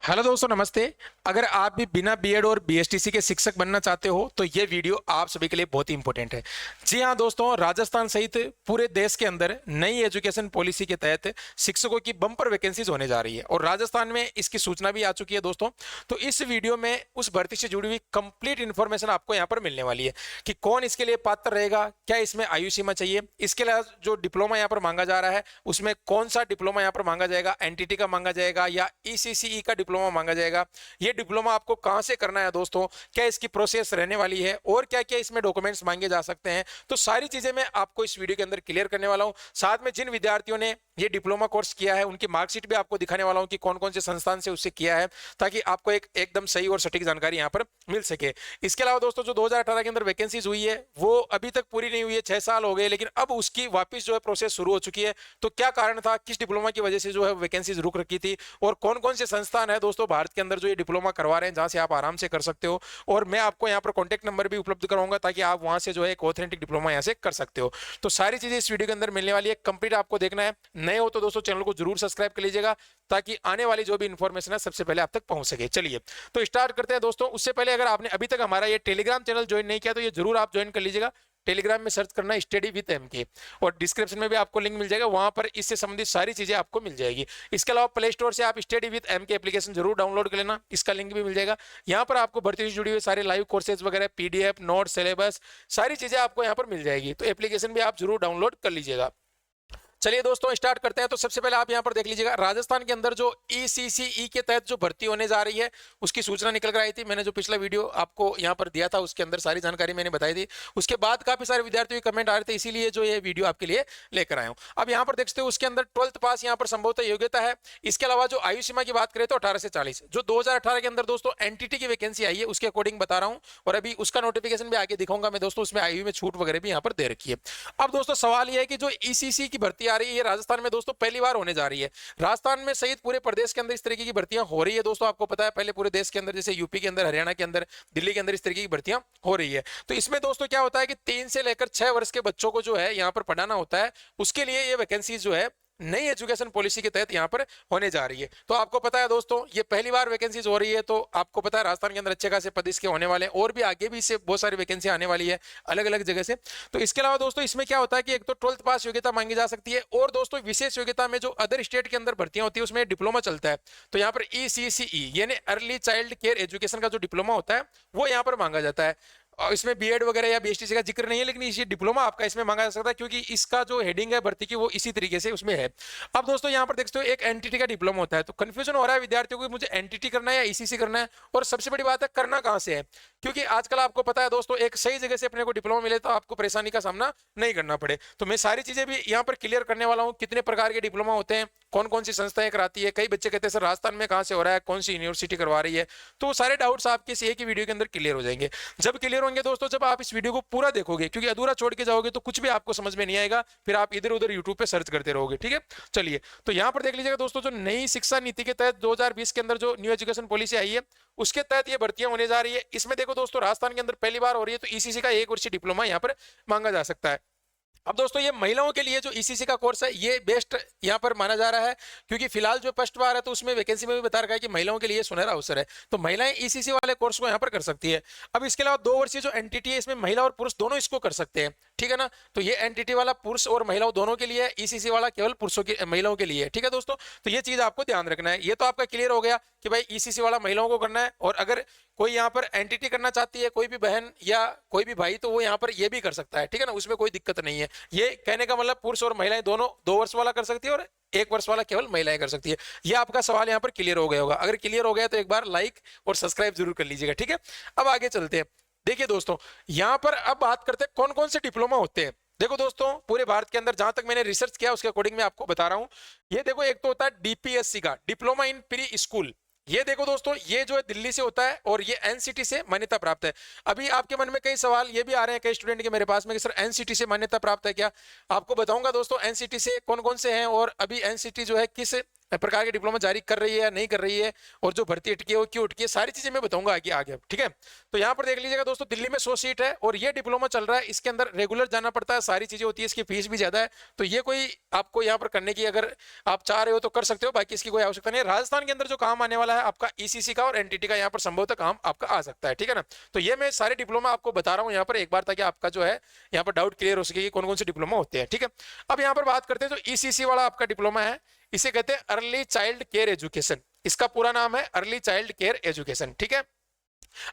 Hello दोस्तों, नमस्ते। अगर आप भी बिना बीएड और बीएसटीसी के शिक्षक बनना चाहते हो तो ये वीडियो आप सभी के लिए बहुत ही इंपॉर्टेंट है। जी हाँ दोस्तों, राजस्थान सहित पूरे देश के अंदर नई एजुकेशन पॉलिसी के तहत शिक्षकों की बम्पर वैकेंसीज होने जा रही है और राजस्थान में इसकी सूचना भी आ चुकी है दोस्तों। तो इस वीडियो में उस भर्ती से जुड़ी हुई कंप्लीट इन्फॉर्मेशन आपको यहाँ पर मिलने वाली है कि कौन इसके लिए पात्र रहेगा, क्या इसमें आयु सीमा चाहिए, इसके अलावा जो डिप्लोमा यहाँ पर मांगा जा रहा है उसमें कौन सा डिप्लोमा यहाँ पर मांगा जाएगा, एनटीटी का मांगा जाएगा या ईसीसीई का डिप्लोमा मांगा जाएगा, ये डिप्लोमा आपको कहां से करना है दोस्तों, क्या इसकी प्रोसेस रहने वाली है और क्या क्या इसमें डॉक्यूमेंट्स मांगे जा सकते हैं। तो सारी चीजें मैं आपको इस वीडियो के अंदर क्लियर करने वाला हूं। साथ में जिन विद्यार्थियों ने ये डिप्लोमा कोर्स किया है उनकी मार्कशीट भी आपको दिखाने वाला हूं कि कौन कौन से संस्थान से उससे किया है, ताकि आपको एकदम सही और सटीक जानकारी यहां पर मिल सके। इसके अलावा दोस्तों, जो 2018 के अंदर वैकेंसीज हुई है वो अभी तक पूरी नहीं हुई है, 6 साल हो गए, लेकिन अब उसकी वापस जो है प्रोसेस शुरू हो चुकी है। तो क्या कारण था, किस डिप्लोमा की वजह से जो है वैकेंसीज रुक रखी थी और कौन कौन से संस्थान है दोस्तों भारत के अंदर जो ये डिप्लोमा करवा रहे हैं जहां से आप आराम से कर सकते हो। और मैं आपको यहाँ पर कॉन्टैक्ट नंबर भी उपलब्ध कराऊंगा ताकि आप वहां से जो है एक ऑथेंटिक डिप्लोमा यहाँ से कर सकते हो। तो सारी चीजें इस वीडियो के अंदर मिलने वाली है, कंप्लीट आपको देखना है। नए हो तो दोस्तों चैनल को जरूर सब्सक्राइब कर लीजिएगा ताकि आने वाली जो भी इंफॉर्मेशन है सबसे पहले आप तक पहुंच सके। चलिए तो स्टार्ट करते हैं दोस्तों। उससे पहले अगर आपने अभी तक हमारा ये टेलीग्राम चैनल ज्वाइन नहीं किया तो ये जरूर आप ज्वाइन कर लीजिएगा। टेलीग्राम में सर्च करना स्टडी विद एमके और डिस्क्रिप्शन में भी आपको लिंक मिल जाएगा, वहां पर इससे संबंधित सारी चीजें आपको मिल जाएगी। इसके अलावा प्ले स्टोर से आप स्टडी विद एमके एप्लीकेशन जरूर डाउनलोड कर लेना, इसका लिंक भी मिल जाएगा। यहाँ पर आपको भर्ती से जुड़ी हुई सारे लाइव कोर्सेज वगैरह, पीडीएफ, नोट, सिलेबस, सारी चीजें आपको यहाँ पर मिल जाएगी। तो एप्लीकेशन भी आप जरूर डाउनलोड कर लीजिएगा। चलिए दोस्तों स्टार्ट करते हैं। तो सबसे पहले आप यहां पर देख लीजिएगा, राजस्थान के अंदर जो ईसीसीई के तहत जो भर्ती होने जा रही है उसकी सूचना निकल कर आई थी। मैंने जो पिछला वीडियो आपको यहां पर दिया था उसके अंदर सारी जानकारी मैंने बताई थी। उसके बाद काफी सारे विद्यार्थियों के कमेंट आ रहे थे, इसीलिए जो ये वीडियो आपके लिए लेकर आया हूं। अब यहां पर देखते हो उसके अंदर 12th पास यहां पर संभवतः योग्यता है। इसके अलावा जो आयु सीमा की बात करें तो 18 से 40, जो 2018 के अंदर दोस्तों एनटीटी की वैकेंसी आई है उसके अकॉर्डिंग बता रहा हूं और अभी उसका नोटिफिकेशन भी आगे दिखाऊंगा मैं दोस्तों। उसमें आयु में छूट वगैरह भी यहां पर दे रखी है। अब दोस्तों सवाल यह है कि जो ईसीसी की भर्ती आ रही है ये राजस्थान में दोस्तों पहली बार होने जा रही है। राजस्थान में सहित पूरे प्रदेश के अंदर इस तरीके की भर्तियां हो रही है दोस्तों। आपको पता है पहले पूरे देश के अंदर जैसे यूपी के अंदर, हरियाणा के अंदर, दिल्ली के अंदर इस तरीके की भर्तियां हो रही है। तो इसमें दोस्तों क्या होता है कि 3 से लेकर 6 वर्ष के बच्चों को जो है यहाँ पर पढ़ाना होता है, उसके लिए ये वैकेंसी जो है नई एजुकेशन पॉलिसी के तहत यहां पर होने जा रही है। तो आपको पता है दोस्तों ये पहली बार वैकेंसीज हो रही है, तो आपको पता है राजस्थान के अंदर अच्छे खासे पद इसके होने वाले हैं और भी आगे भी इससे बहुत सारी वैकेंसी आने वाली है अलग अलग जगह से। तो इसके अलावा दोस्तों इसमें क्या होता है कि एक तो 12th पास योग्यता मांगी जा सकती है और दोस्तों विशेष योग्यता में जो अदर स्टेट के अंदर भर्तियां होती है उसमें डिप्लोमा चलता है। तो यहाँ पर ईसीसीई यानी अर्ली चाइल्ड केयर एजुकेशन का जो डिप्लोमा होता है वो यहाँ पर मांगा जाता है। और इसमें बीएड वगैरह या बीएसटीसी का जिक्र नहीं है, लेकिन ये डिप्लोमा आपका इसमें मांगा जा सकता है क्योंकि इसका जो हेडिंग है भर्ती की वो इसी तरीके से उसमें है। अब दोस्तों यहाँ पर देखते हो एक एनटीटी का डिप्लोमा होता है, तो कंफ्यूजन हो रहा है विद्यार्थियों को मुझे एनटीटी करना है या ईसीसी करना है, और सबसे बड़ी बात है करना कहां से है। क्योंकि आजकल आपको पता है दोस्तों एक सही जगह से अपने को डिप्लोमा मिले तो आपको परेशानी का सामना नहीं करना पड़े। तो मैं सारी चीजें भी यहाँ पर क्लियर करने वाला हूँ, कितने प्रकार के डिप्लोमा होते हैं, कौन कौन सी संस्थाएं कराती है। कई बच्चे कहते हैं सर राजस्थान में कहां से हो रहा है, कौन सी यूनिवर्सिटी करवा रही है। तो सारे डाउट्स आपके इस एक ही वीडियो के अंदर क्लियर हो जाएंगे। जब क्लियर होंगे दोस्तों, जब आप इस वीडियो को पूरा देखोगे, क्योंकि अधूरा छोड़ के जाओगे तो कुछ भी आपको समझ में नहीं आएगा, फिर आप इधर उधर यूट्यूब पे सर्च करते रहोगे। ठीक है, चलिए तो यहां पर देख लीजिएगा दोस्तों, जो नई शिक्षा नीति के तहत 2020 के अंदर जो न्यू एजुकेशन पॉलिसी आई है उसके तहत ये भर्तियां होने जा रही है। इसमें देखो दोस्तों राजस्थान के अंदर पहली बार हो रही है, तो ईसीसी का 1 वर्षीय डिप्लोमा यहां पर मांगा जा सकता है। अब दोस्तों ये महिलाओं के लिए जो ईसीसी का कोर्स है ये बेस्ट यहाँ पर माना जा रहा है, क्योंकि फिलहाल जो फर्स्ट बार है तो उसमें वैकेंसी में भी बता रखा है कि महिलाओं के लिए सुनहरा अवसर है, तो महिलाएं ईसीसी वाले कोर्स को यहाँ पर कर सकती है। अब इसके अलावा 2 वर्षीय जो एनटीटी है इसमें महिला और पुरुष दोनों इसको कर सकते हैं, ठीक है ना। तो ये एनटीटी वाला पुरुष और महिलाओं दोनों के लिए, ईसीसी वाला केवल पुरुषों की, महिलाओं के लिए, ठीक है दोस्तों। तो ये चीज आपको ध्यान रखना है। ये तो आपका क्लियर हो गया कि भाई ईसीसी वाला महिलाओं को करना है, और अगर कोई यहाँ पर एनटीटी करना चाहती है कोई भी बहन या कोई भी भाई, तो वो यहाँ पर ये भी कर सकता है, ठीक है ना, उसमें कोई दिक्कत नहीं है। ये कहने का मतलब पुरुष और महिलाएं दोनों 2 वर्ष वाला कर सकती है और 1 वर्ष वाला केवल महिलाएं कर सकती है। ये आपका सवाल यहाँ पर क्लियर हो गया होगा। अगर क्लियर हो गया तो एक बार लाइक और सब्सक्राइब जरूर कर लीजिएगा, ठीक है। अब आगे चलते हैं। देखिए दोस्तों यहाँ पर अब बात करते हैं कौन कौन से डिप्लोमा होते हैं। देखो दोस्तों पूरे भारत के अंदर जहां तक मैंने रिसर्च किया उसके अकॉर्डिंग मैं आपको बता रहा हूं। ये देखो एक तो होता है डीपीएससी का, डिप्लोमा इन प्री स्कूल। ये देखो दोस्तों ये जो है दिल्ली से होता है और ये एनसीटी से मान्यता प्राप्त है। अभी आपके मन में कई सवाल ये भी आ रहे हैं कई स्टूडेंट के मेरे पास में कि सर एनसीटी से मान्यता प्राप्त है क्या। आपको बताऊंगा दोस्तों एनसीटी से कौन कौन से हैं और अभी एनसीटी जो है किस प्रकार के डिप्लोमा जारी कर रही है या नहीं कर रही है, और जो भर्ती अटकी है वो क्यों अटकी है, सारी चीजें मैं बताऊंगा आगे आगे। ठीक है, तो यहाँ पर देख लीजिएगा दोस्तों, दिल्ली में 100 सीट है और ये डिप्लोमा चल रहा है, इसके अंदर रेगुलर जाना पड़ता है, सारी चीजें होती है, इसकी फीस भी ज्यादा है। तो ये कोई आपको यहाँ पर करने की अगर आप चाह रहे हो तो कर सकते हो, बाकी इसकी कोई आवश्यकता नहीं है। राजस्थान के अंदर जो काम आने वाला है आपका ईसीसी का और एनटीटी का, यहाँ पर संभवतः काम आपका आ सकता है। ठीक है ना, तो ये मैं सारे डिप्लोमा आपको बता रहा हूँ यहाँ पर एक बार, ताकि आपका जो है यहाँ पर डाउट क्लियर हो सके कि कौन कौन से डिप्लोमा होते हैं। ठीक है, अब यहाँ पर बात करते हैं जो ईसीसी वाला आपका डिप्लोमा है, इसे कहते हैं अर्ली चाइल्ड केयर एजुकेशन, इसका पूरा नाम है अर्ली चाइल्ड केयर एजुकेशन। ठीक है,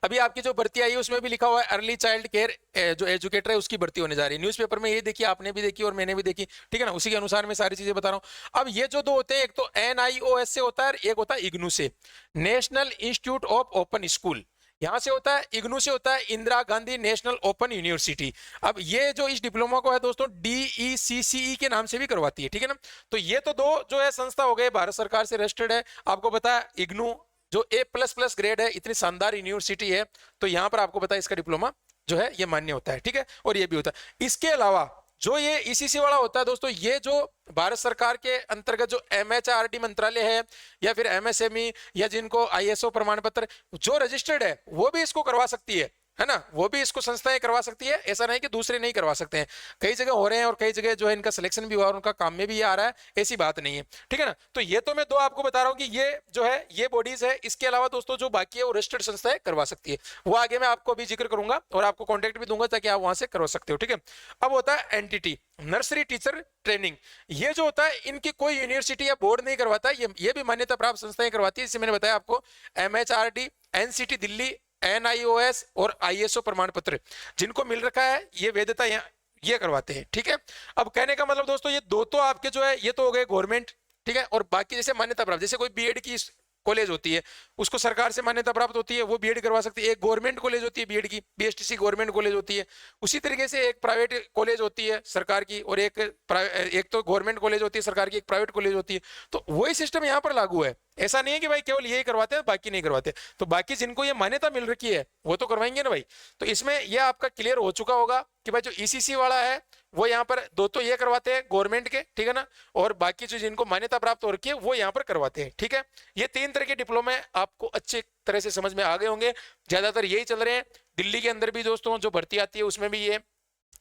अभी आपकी जो भर्ती आई है उसमें भी लिखा हुआ है अर्ली चाइल्ड केयर जो एजुकेटर है उसकी भर्ती होने जा रही है। न्यूज़पेपर में ये देखी, आपने भी देखी और मैंने भी देखी। ठीक है ना, उसी के अनुसार मैं सारी चीजें बता रहा हूं। अब ये जो दो होते हैं, एक तो NIOS से होता है और एक होता है इग्नू से, national institute of open school, यहां से होता है। इग्नू से होता है Indira Gandhi national open university. अब ये जो इस डिप्लोमा को है दोस्तों DECCE के नाम से भी करवाती है। ठीक है ना, तो ये तो दो जो है संस्था हो गए, भारत सरकार से रजिस्टर्ड है। आपको पता है इग्नू जो A++ ग्रेड है, इतनी शानदार यूनिवर्सिटी है, तो यहां पर आपको पता है इसका डिप्लोमा जो है ये मान्य होता है। ठीक है, और ये भी होता है। इसके अलावा जो ये ईसीसी वाला होता है दोस्तों, ये जो भारत सरकार के अंतर्गत जो MHRD मंत्रालय है या फिर MSME या जिनको ISO प्रमाण पत्र जो रजिस्टर्ड है वो भी इसको करवा सकती है ना, वो भी इसको संस्थाएं करवा सकती है। ऐसा नहीं कि दूसरे नहीं करवा सकते हैं, कई जगह हो रहे हैं और कई जगह जो है इनका सिलेक्शन भी हुआ और उनका काम में भी ये आ रहा है, ऐसी बात नहीं है। ठीक है ना, तो ये तो मैं दो आपको बता रहा हूं कि ये जो है ये बॉडीज है। इसके अलावा दोस्तों जो बाकी है वो रजिस्टर्ड संस्थाएं करवा सकती है, वो आगे मैं आपको अभी जिक्र करूंगा और आपको कॉन्टेक्ट भी दूंगा ताकि आप वहां से करवा सकते हो। ठीक है, अब होता है एनटीटी, नर्सरी टीचर ट्रेनिंग। ये जो होता है इनकी कोई यूनिवर्सिटी या बोर्ड नहीं करवाता, ये भी मान्यता प्राप्त संस्थाएं करवाती है। जैसे मैंने बताया आपको MHRD, NCT दिल्ली, NIOS और ISO प्रमाण पत्र जिनको मिल रखा है, ये वैधता ये करवाते हैं। ठीक है, अब कहने का मतलब दोस्तों ये दो तो आपके जो है ये तो हो गए गवर्नमेंट। ठीक है, और बाकी जैसे मान्यता प्राप्त, जैसे कोई बीएड की कॉलेज होती है उसको सरकार से मान्यता प्राप्त होती है, वो बीएड करवा सकती है। एक गवर्नमेंट कॉलेज होती है बीएड की, BSTC गवर्नमेंट कॉलेज होती है। उसी तरीके से एक प्राइवेट कॉलेज होती है सरकार की, और एक तो गवर्नमेंट कॉलेज होती है सरकार की, एक प्राइवेट कॉलेज होती है। तो वही सिस्टम यहाँ पर लागू है। ऐसा नहीं है कि भाई केवल यही करवाते हैं बाकी नहीं करवाते, तो बाकी जिनको ये मान्यता मिल रखी है वो तो करवाएंगे ना भाई। तो इसमें यह आपका क्लियर हो चुका होगा कि भाई जो ईसीसी वाला है वो यहाँ पर दो तो ये करवाते हैं गवर्नमेंट के, ठीक है ना, और बाकी जो जिनको मान्यता प्राप्त हो रखी है वो यहाँ पर करवाते हैं। ठीक है, ये 3 तरह के डिप्लोमे आपको अच्छे तरह से समझ में आ गए होंगे, ज्यादातर यही चल रहे हैं। दिल्ली के अंदर भी दोस्तों जो भर्ती आती है उसमें भी ये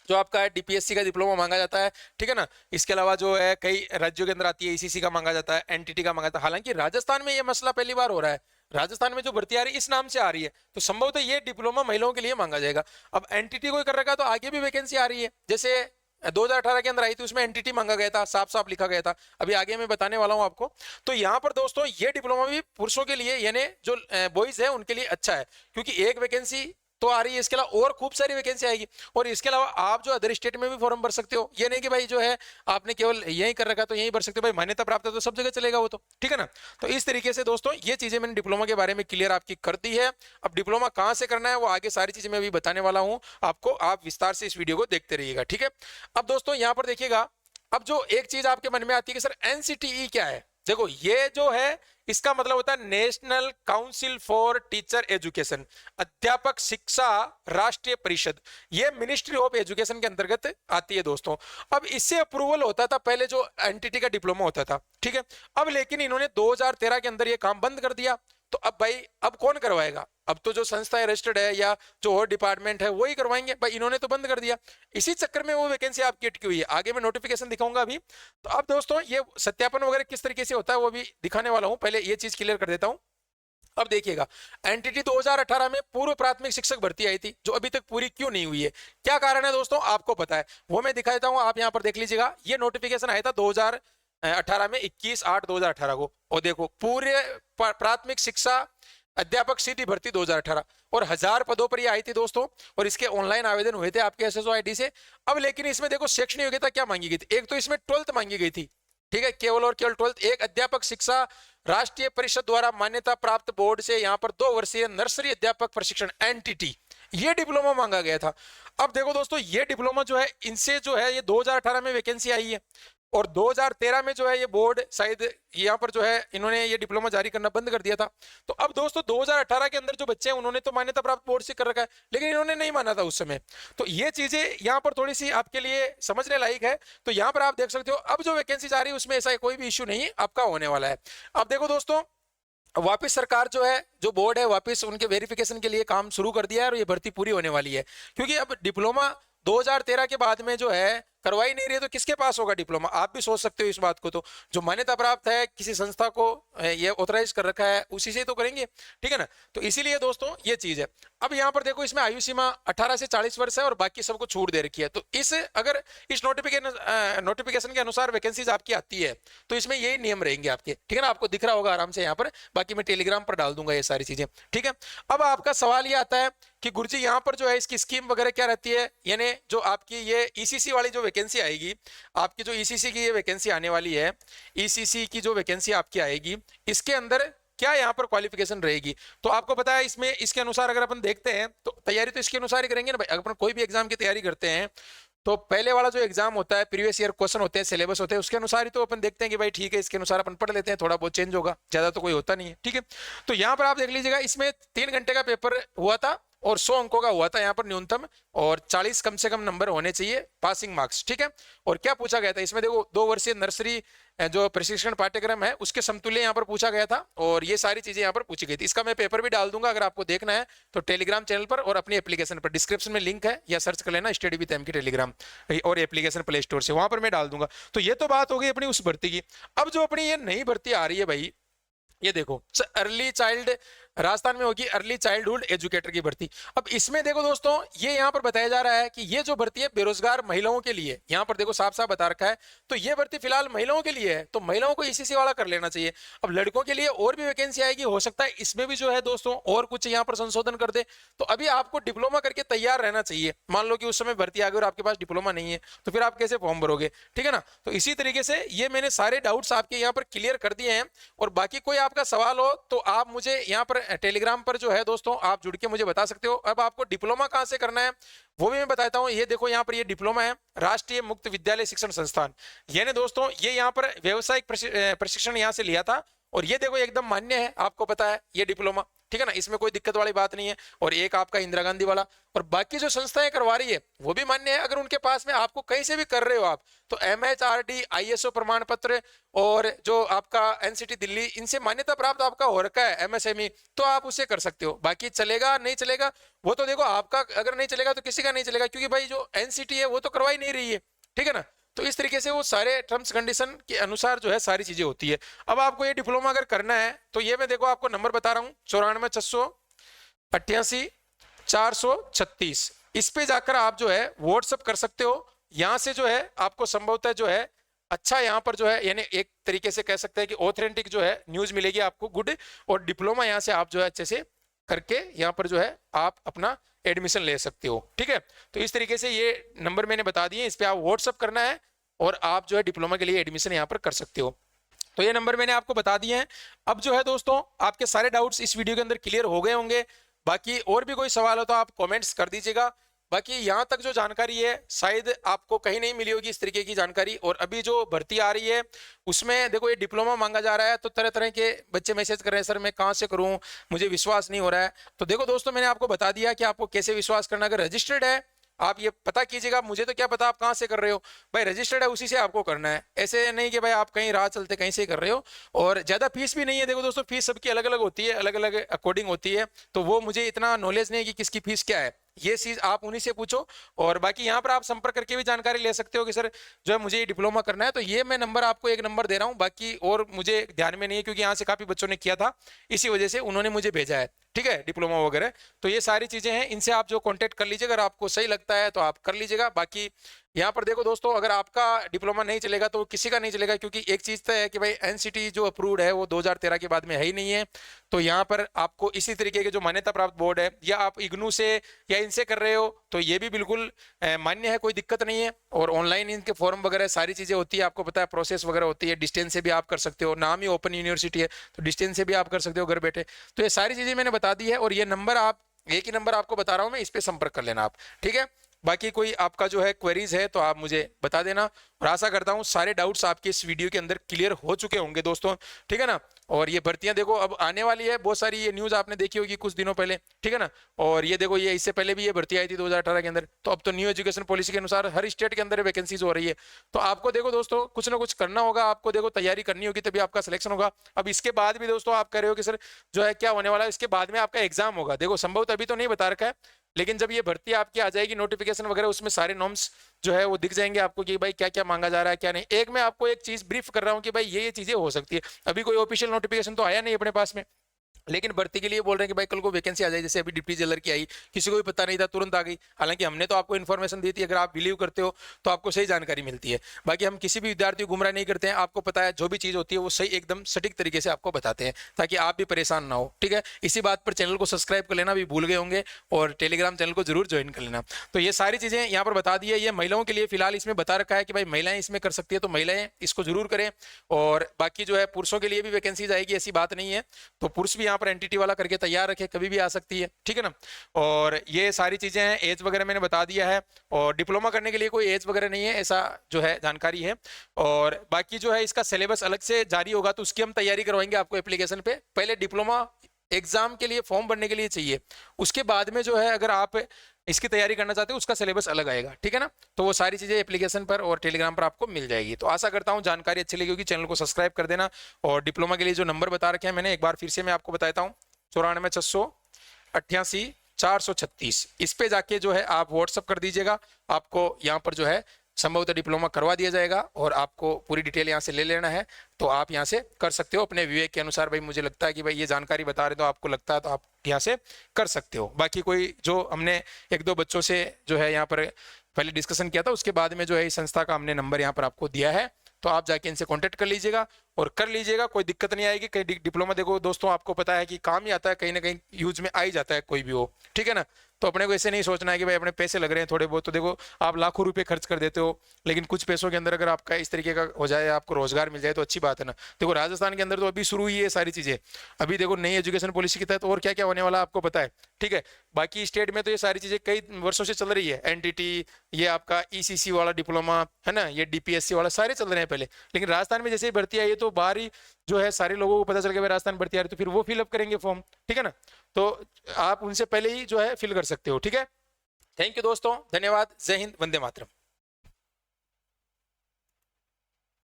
जो आपका है DPSC का डिप्लोमा मांगा जाता है। ठीक है ना, इसके अलावा जो है कई राज्यों के अंदर आती है ईसीसी का मांगा जाता है, NTT का मांगा जाता है। हालांकि राजस्थान में ये मसला पहली बार हो रहा है, राजस्थान में जो भर्ती आ रही है इस नाम से आ रही है, तो संभवतः ये डिप्लोमा महिलाओं के लिए मांगा जाएगा। अब NTT कोई कर रखा है तो आगे भी वैकेंसी आ रही है, जैसे 2018 के अंदर आई थी उसमें NTT मांगा गया था, साफ साफ लिखा गया था, अभी आगे मैं बताने वाला हूं आपको। तो यहाँ पर दोस्तों ये डिप्लोमा भी पुरुषों के लिए यानी जो बॉयज है उनके लिए अच्छा है, क्योंकि एक वैकेंसी तो आ रही है, इसके अलावा और खूब सारी वैकेंसी आएगी। और इसके अलावा आप जो अदर स्टेट में भी फॉर्म भर सकते हो, ये नहीं कि भाई जो है आपने केवल यही कर रखा तो यही भर सकते हो, भाई मान्यता प्राप्त है तो सब जगह चलेगा वो तो। ठीक है ना, तो इस तरीके से दोस्तों ये चीजें मैंने डिप्लोमा के बारे में क्लियर आपकी कर दी है। अब डिप्लोमा कहां से करना है वो आगे सारी चीजें मैं अभी बताने वाला हूं आपको, आप विस्तार से इस वीडियो को देखते रहिएगा। ठीक है, अब दोस्तों यहां पर देखिएगा, अब जो एक चीज आपके मन में आती है कि सर NCTE क्या है, देखो ये जो है इसका मतलब होता है national council for teacher education, अध्यापक शिक्षा राष्ट्रीय परिषद, ये मिनिस्ट्री ऑफ एजुकेशन के अंतर्गत आती है दोस्तों। अब इससे अप्रूवल होता था पहले जो NTT का डिप्लोमा होता था। ठीक है, अब लेकिन इन्होंने 2013 के अंदर ये काम बंद कर दिया, तो अब भाई अब कौन करवाएगा, अब तो जो संस्था रजिस्टर्ड है या जो और डिपार्टमेंट है वही करवाएंगे भाई, इन्होंने तो बंद कर दिया। इसी चक्कर में वो वैकेंसी आपकी अटकी हुई है, आगे मैं नोटिफिकेशन दिखाऊंगा अभी। तो अब दोस्तों ये सत्यापन वगैरह किस तरीके से होता है वो भी दिखाने वाला हूं, पहले ये चीज क्लियर कर देता हूं। अब देखिएगा NTT 2018 में पूर्व प्राथमिक शिक्षक भर्ती आई थी जो अभी तक पूरी क्यों नहीं हुई है, क्या कारण है दोस्तों आपको पता है, वो मैं दिखा देता हूं। आप यहाँ पर देख लीजिएगा, ये नोटिफिकेशन आया था 2018 में 21/8/2018 को, और देखो पूरे प्राथमिक शिक्षा अध्यापक सीधी भर्ती 2018, और 1000 पदों पर ये आई थी दोस्तों, और इसके ऑनलाइन आवेदन हुए थे आपके SSO ID से। अब लेकिन इसमें देखो शैक्षणिक योग्यता क्या मांगी गई थी, एक तो इसमें 12th मांगी गई थी। ठीक है, केवल और केवल 12th। एक अध्यापक शिक्षा राष्ट्रीय परिषद द्वारा मान्यता प्राप्त बोर्ड से यहाँ पर 2 वर्षीय नर्सरी अध्यापक प्रशिक्षण NTT, ये डिप्लोमा मांगा गया था। अब देखो दोस्तों ये डिप्लोमा जो है इनसे जो है ये 2018 में वैकेंसी आई है, और 2013 में जो है ये बोर्ड शायद यहाँ पर जो है इन्होंने ये डिप्लोमा जारी करना बंद कर दिया था। तो अब दोस्तों 2018 के अंदर जो बच्चे हैं उन्होंने तो मान्यता प्राप्त बोर्ड से कर रखा है, लेकिन इन्होंने नहीं माना था उस समय। तो ये चीजें यहाँ पर थोड़ी सी आपके लिए समझने लायक है। तो यहाँ पर आप देख सकते हो अब जो वैकेंसी जा रही है उसमें ऐसा कोई भी इश्यू नहीं है, आपका होने वाला है। अब देखो दोस्तों, वापस सरकार जो है, जो बोर्ड है, वापस उनके वेरिफिकेशन के लिए काम शुरू कर दिया है और ये भर्ती पूरी होने वाली है। क्योंकि अब डिप्लोमा 2013 के बाद में जो है करवाई नहीं रही है, तो किसके पास होगा डिप्लोमा? आप भी सोच सकते हो इस बात को। तो जो मान्यता प्राप्त है, किसी संस्था को ये ऑथराइज कर रखा है, उसी से तो करेंगे, ठीक है ना। तो इसीलिए दोस्तों ये चीज है। अब यहाँ पर देखो, इसमें आयु सीमा 18 से 40 वर्ष है और बाकी सबको छूट दे रखी है। तो इस अगर इस नोटिफिकेशन के अनुसार वैकेंसीज आपकी आती है तो इसमें यही नियम रहेंगे आपके, ठीक है ना। आपको दिख रहा होगा आराम से यहाँ पर, बाकी मैं टेलीग्राम पर डाल दूंगा ये सारी चीजें, ठीक है। अब आपका सवाल ये आता है कि गुरुजी यहाँ पर जो है इसकी स्कीम वगैरह क्या रहती है, यानी जो आपकी ये ईसीसी वाली जो वैकेंसी आएगी, आपकी जो ईसीसी की ये वैकेंसी आने वाली है, ईसीसी की जो वैकेंसी आपकी आएगी, इसके अंदर क्या यहाँ पर क्वालिफिकेशन रहेगी। तो आपको पता है इसमें, इसके अनुसार अगर अपन देखते हैं तो तैयारी तो इसके अनुसार ही करेंगे ना भाई। अगर अपन कोई भी एग्जाम की तैयारी करते हैं तो पहले वाला जो एग्जाम होता है, प्रीवियस ईयर क्वेश्चन होते हैं, सिलेबस होते हैं, उसके अनुसार ही तो अपन देखते हैं कि भाई ठीक है इसके अनुसार अपन पढ़ लेते हैं, थोड़ा बहुत चेंज होगा, ज्यादा तो कोई होता नहीं है, ठीक है। तो यहाँ पर आप देख लीजिएगा, इसमें 3 घंटे का पेपर हुआ था और 100 अंकों का हुआ था यहाँ पर न्यूनतम, और 40 कम से कम नंबर होने चाहिए पासिंग मार्क्स, ठीक है। और क्या पूछा गया था इसमें, देखो 2 वर्षीय नर्सरी जो प्रशिक्षण पाठ्यक्रम है उसके समतुल्य यहाँ पर पूछा गया था, और ये सारी चीजें यहाँ पर पूछी गई थी। इसका मैं पेपर भी डाल दूंगा, अगर आपको देखना है तो टेलीग्राम चैनल पर और अपनी एप्लीकेशन पर, डिस्क्रिप्शन में लिंक है, या सर्च कर लेना स्टडी विद एम की टेलीग्राम और एप्लीकेशन प्ले स्टोर से, वहां पर मैं डाल दूंगा। तो ये तो बात हो गई अपनी उस भर्ती की। अब जो अपनी ये नई भर्ती आ रही है भाई, ये देखो अर्ली चाइल्ड, राजस्थान में होगी अर्ली चाइल्डहुड एजुकेटर की भर्ती। अब इसमें देखो दोस्तों, ये यहाँ पर बताया जा रहा है कि ये जो भर्ती है बेरोजगार महिलाओं के लिए, यहाँ पर देखो साफ साफ बता रखा है। तो ये भर्ती फिलहाल महिलाओं के लिए है, तो महिलाओं को ईसीसी वाला कर लेना चाहिए। अब लड़कों के लिए और भी वैकेंसी आएगी, हो सकता है इसमें भी जो है दोस्तों और कुछ यहाँ पर संशोधन कर दे। तो अभी आपको डिप्लोमा करके तैयार रहना चाहिए। मान लो कि उस समय भर्ती आ गई और आपके पास डिप्लोमा नहीं है, तो फिर आप कैसे फॉर्म भरोगे, ठीक है ना। तो इसी तरीके से ये मैंने सारे डाउट्स आपके यहाँ पर क्लियर कर दिए हैं, और बाकी कोई आपका सवाल हो तो आप मुझे यहाँ पर टेलीग्राम पर जो है दोस्तों आप जुड़ के मुझे बता सकते हो। अब आपको डिप्लोमा कहां से करना है वो भी मैं बताता हूं। ये देखो यहाँ पर ये डिप्लोमा है, राष्ट्रीय मुक्त विद्यालय शिक्षण संस्थान, यानी दोस्तों ये यहाँ पर व्यवसायिक प्रशिक्षण यहाँ से लिया था, और ये देखो एकदम मान्य है, आपको पता है ये डिप्लोमा, ठीक है ना, इसमें कोई दिक्कत वाली बात नहीं है। और एक आपका इंदिरा गांधी वाला, और बाकी जो संस्थाएं करवा रही है वो भी मान्य है। अगर उनके पास में आपको कहीं से भी कर रहे हो आप, तो MHRD ISO प्रमाण पत्र और जो आपका NCT दिल्ली, इनसे मान्यता प्राप्त आपका हो रखा है MSME, तो आप उसे कर सकते हो। बाकी चलेगा नहीं चलेगा वो तो देखो आपका, अगर नहीं चलेगा तो किसी का नहीं चलेगा, क्योंकि भाई जो NCT है वो तो करवा ही नहीं रही है, ठीक है ना। तो इस तरीके से वो सारे टर्म्स कंडीशन के अनुसार जो है सारी चीजें होती है। अब आपको ये डिप्लोमा अगर करना है तो ये मैं देखो आपको नंबर बता रहा हूँ, 94,688,436, इस पे जाकर आप जो है व्हाट्सअप कर सकते हो। यहाँ से जो है आपको संभवतः जो है अच्छा यहाँ पर जो है, यानी एक तरीके से कह सकते हैं कि ऑथेंटिक जो है न्यूज मिलेगी आपको, गुड। और डिप्लोमा यहाँ से आप जो है अच्छे से करके यहाँ पर जो है आप अपना एडमिशन ले सकते हो, ठीक है। तो इस तरीके से ये नंबर मैंने बता दिए, इस पे आप व्हाट्सअप करना है और आप जो है डिप्लोमा के लिए एडमिशन यहाँ पर कर सकते हो। तो ये नंबर मैंने आपको बता दिए हैं। अब जो है दोस्तों आपके सारे डाउट्स इस वीडियो के अंदर क्लियर हो गए होंगे। बाकी और भी कोई सवाल हो तो आप कमेंट्स कर दीजिएगा। बाकी यहाँ तक जो जानकारी है शायद आपको कहीं नहीं मिली होगी इस तरीके की जानकारी। और अभी जो भर्ती आ रही है उसमें देखो ये डिप्लोमा मांगा जा रहा है, तो तरह तरह के बच्चे मैसेज कर रहे हैं, सर मैं कहाँ से करूँ, मुझे विश्वास नहीं हो रहा है। तो देखो दोस्तों मैंने आपको बता दिया कि आपको कैसे विश्वास करना। अगर रजिस्टर्ड है आप ये पता कीजिएगा, मुझे तो क्या पता आप कहाँ से कर रहे हो, भाई रजिस्टर्ड है उसी से आपको करना है। ऐसे नहीं कि भाई आप कहीं राह चलते कहीं से कर रहे हो। और ज़्यादा फीस भी नहीं है, देखो दोस्तों फीस सबकी अलग अलग होती है, अलग अलग अकॉर्डिंग होती है, तो वो मुझे इतना नॉलेज नहीं है कि किसकी फीस क्या है, ये चीज आप उन्हीं से पूछो। और बाकी यहाँ पर आप संपर्क करके भी जानकारी ले सकते हो कि सर जो है मुझे ये डिप्लोमा करना है। तो ये मैं नंबर आपको एक नंबर दे रहा हूँ, बाकी और मुझे ध्यान में नहीं है क्योंकि यहाँ से काफी बच्चों ने किया था, इसी वजह से उन्होंने मुझे भेजा है, ठीक है, डिप्लोमा वगैरह। तो ये सारी चीजें हैं, इनसे आप जो कांटेक्ट कर लीजिएगा, अगर आपको सही लगता है तो आप कर लीजिएगा। बाकी यहाँ पर देखो दोस्तों अगर आपका डिप्लोमा नहीं चलेगा तो किसी का नहीं चलेगा, क्योंकि एक चीज तो है कि भाई NCT जो अप्रूव्ड है वो 2013 के बाद में है ही नहीं है। तो यहाँ पर आपको इसी तरीके के जो मान्यता प्राप्त बोर्ड है, या आप इग्नू से या इनसे कर रहे हो तो ये भी बिल्कुल मान्य है, कोई दिक्कत नहीं है। और ऑनलाइन इनके फॉर्म वगैरह सारी चीजें होती है, आपको पता है प्रोसेस वगैरह होती है। डिस्टेंस से भी आप कर सकते हो, नाम ही ओपन यूनिवर्सिटी है तो डिस्टेंस से भी आप कर सकते हो घर बैठे। तो ये सारी चीजें मैंने बता दी है, और ये नंबर आप, एक ही नंबर आपको बता रहा हूं मैं, इस पे संपर्क कर लेना आप, ठीक है। बाकी कोई आपका जो है क्वेरीज है तो आप मुझे बता देना, और आशा करता हूँ सारे डाउट्स आपके इस वीडियो के अंदर क्लियर हो चुके होंगे दोस्तों, ठीक है ना। और ये भर्तियां देखो अब आने वाली है, बहुत सारी ये न्यूज आपने देखी होगी कुछ दिनों पहले, ठीक है ना। और ये देखो ये इससे पहले भी ये भर्ती आई थी 2018 के अंदर, तो अब तो न्यू एजुकेशन पॉलिसी के अनुसार हर स्टेट के अंदर वैकेंसीज हो रही है। तो आपको देखो दोस्तों कुछ ना कुछ करना होगा, आपको देखो तैयारी करनी होगी तभी आपका सिलेक्शन होगा। अब इसके बाद भी दोस्तों आप कह रहे हो कि सर जो है क्या होने वाला है, इसके बाद में आपका एग्जाम होगा। देखो संभवतः अभी तो नहीं बता रखा है, लेकिन जब ये भर्ती आपकी आ जाएगी नोटिफिकेशन वगैरह, उसमें सारे नॉर्म्स जो है वो दिख जाएंगे आपको कि भाई क्या क्या मांगा जा रहा है क्या नहीं। एक मैं आपको एक चीज ब्रीफ कर रहा हूँ कि भाई ये चीजें हो सकती है, अभी कोई ऑफिशियल नोटिफिकेशन तो आया नहीं अपने पास में, लेकिन भर्ती के लिए बोल रहे हैं कि भाई कल को वैकेंसी आ जाए। जैसे अभी डिप्टी जेलर की आई, किसी को भी पता नहीं था, तुरंत आ गई। हालांकि हमने तो आपको इन्फॉर्मेशन दी थी, अगर आप बिलीव करते हो तो आपको सही जानकारी मिलती है। बाकी हम किसी भी विद्यार्थी को गुमराह नहीं करते हैं, आपको पता है जो भी चीज होती है वो सही एकदम सटीक तरीके से आपको बताते हैं, ताकि आप भी परेशान ना हो, ठीक है। इसी बात पर चैनल को सब्सक्राइब कर लेना भी भूल गए होंगे, और टेलीग्राम चैनल को जरूर ज्वाइन कर लेना। तो ये सारी चीजें यहाँ पर बता दी है, ये महिलाओं के लिए फिलहाल इसमें बता रखा है कि भाई महिलाएं इसमें कर सकती है, तो महिलाएं इसको जरूर करें। और बाकी जो है पुरुषों के लिए भी वैकेंसीज आएगी, ऐसी बात नहीं है, तो पुरुष भी यहाँ पर एनटीटी वाला करके तैयार रखे, कभी भी आ सकती है, ठीक है ना। और ये सारी चीजें हैं, एज वगैरह मैंने बता दिया है, और डिप्लोमा करने के लिए कोई एज वगैरह नहीं है, ऐसा जो है जानकारी है। और बाकी जो है इसका सिलेबस अलग से जारी होगा, तो उसकी हम तैयारी करवाएंगे आपको एप्लीकेशन पे। पहले डिप्लोमा एग्जाम के लिए फॉर्म भरने के लिए चाहिए, उसके बाद में जो है अगर आप इसकी तैयारी करना चाहते हो उसका सिलेबस अलग आएगा, ठीक है ना। तो वो सारी चीजें एप्लीकेशन पर और टेलीग्राम पर आपको मिल जाएगी। तो आशा करता हूँ जानकारी अच्छी लगी होगी, चैनल को सब्सक्राइब कर देना। और डिप्लोमा के लिए जो नंबर बता रखे हैं मैंने, एक बार फिर से मैं आपको बताता हूँ, 94,688,436, इस पे जाके जो है आप व्हाट्सअप कर दीजिएगा। आपको यहाँ पर जो है संभवतः डिप्लोमा करवा दिया जाएगा, और आपको पूरी डिटेल यहाँ से ले लेना है, तो आप यहाँ से कर सकते हो अपने विवेक के अनुसार। भाई मुझे लगता है कि भाई ये जानकारी बता रहे तो आपको लगता है, तो आप यहाँ से कर सकते हो। बाकी कोई जो हमने एक दो बच्चों से जो है यहाँ पर पहले डिस्कशन किया था, उसके बाद में जो है इस संस्था का हमने नंबर यहाँ पर आपको दिया है, तो आप जाके इनसे कांटेक्ट कर लीजिएगा और कर लीजिएगा, कोई दिक्कत नहीं आएगी। कहीं डिप्लोमा देखो दोस्तों आपको पता है कि काम ही आता है, कहीं ना कहीं यूज में आ ही जाता है कोई भी हो, ठीक है ना। तो अपने को ऐसे नहीं सोचना है कि भाई अपने पैसे लग रहे हैं थोड़े बहुत, तो देखो आप लाखों रुपए खर्च कर देते हो, लेकिन कुछ पैसों के अंदर अगर आपका इस तरीके का हो जाए, आपको रोजगार मिल जाए तो अच्छी बात है ना। देखो राजस्थान के अंदर तो अभी शुरू ही है सारी चीजें, अभी देखो नई एजुकेशन पॉलिसी के तहत और क्या क्या होने वाला आपको पता है, ठीक है। बाकी स्टेट में तो ये सारी चीजें कई वर्षों से चल रही है, एनटीटी, ये आपका ईसीसी वाला डिप्लोमा है ना, ये डीपीएससी वाला सारे चल रहे हैं पहले, लेकिन राजस्थान में जैसे ही भर्ती आई है तो बाहर ही जो है सारे लोगों को पता चल गया राजस्थान भर्ती आ रही, तो फिर वो फिलअप करेंगे फॉर्म, ठीक है ना। तो आप उनसे पहले ही जो है फिल कर सकते हो, ठीक है। थैंक यू दोस्तों, धन्यवाद, जय हिंद, वंदे मातरम।